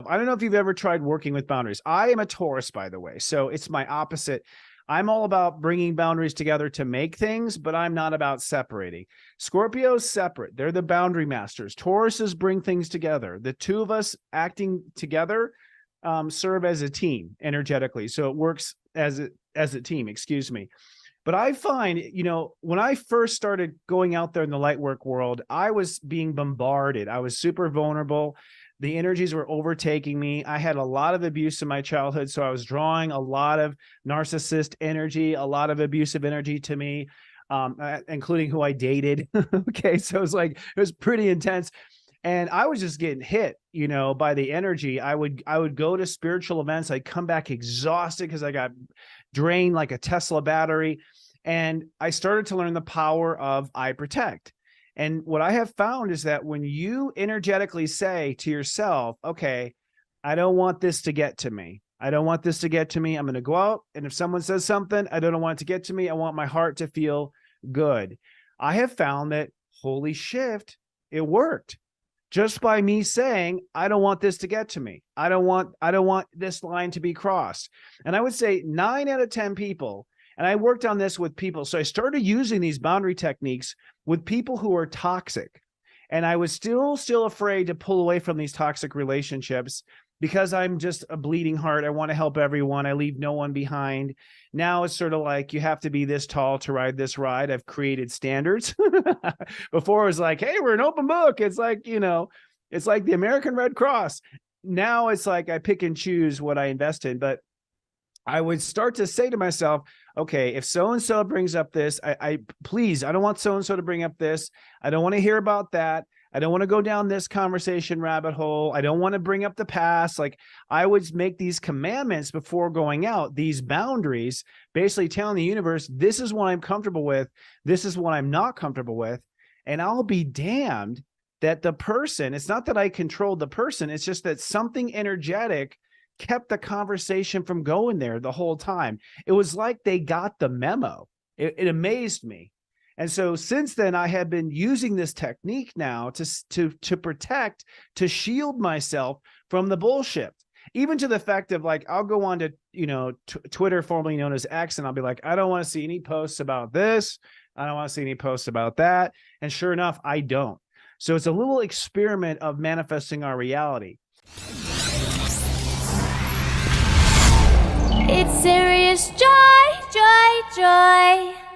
I don't know if you've ever tried working with boundaries. I am a Taurus, by the way, so it's my opposite. I'm all about bringing boundaries together to make things, but I'm not about separating. Scorpios separate. They're the boundary masters. Tauruses bring things together. The two of us acting together serve as a team energetically. So it works as a team, excuse me. But I find, when I first started going out there in the light work world, I was being bombarded. I was super vulnerable. The energies were overtaking me. I had a lot of abuse in my childhood. So I was drawing a lot of narcissist energy, a lot of abusive energy to me, including who I dated. Okay. So it was pretty intense. And I was just getting hit, by the energy. I would go to spiritual events. I'd come back exhausted because I got drained like a Tesla battery. And I started to learn the power of I protect. And what I have found is that when you energetically say to yourself, okay, I don't want this to get to me. I don't want this to get to me. I'm going to go out. And if someone says something, I don't want it to get to me. I want my heart to feel good. I have found that, holy shit, it worked. Just by me saying, I don't want this to get to me. I don't want this line to be crossed. And I would say 9 out of 10 people, and I worked on this with people. So I started using these boundary techniques with people who are toxic. And I was still afraid to pull away from these toxic relationships because I'm just a bleeding heart. I want to help everyone. I leave no one behind. Now it's sort of like you have to be this tall to ride this ride. I've created standards. Before it was like, hey, we're an open book. It's like, it's like the American Red Cross. Now it's like I pick and choose what I invest in. But I would start to say to myself, okay, if so-and-so brings up this, please, I don't want so-and-so to bring up this. I don't want to hear about that. I don't want to go down this conversation rabbit hole. I don't want to bring up the past. Like I would make these commandments before going out, these boundaries, basically telling the universe, this is what I'm comfortable with. This is what I'm not comfortable with. And I'll be damned that the person, it's not that I controlled the person. It's just that something energetic kept the conversation from going there the whole time. It was like they got the memo. It amazed me. And so since then, I have been using this technique now to protect, to shield myself from the bullshit, even to the fact of like, I'll go on to, Twitter, formerly known as X, and I'll be like, I don't want to see any posts about this. I don't want to see any posts about that. And sure enough, I don't. So it's a little experiment of manifesting our reality. It's serious joy, joy, joy.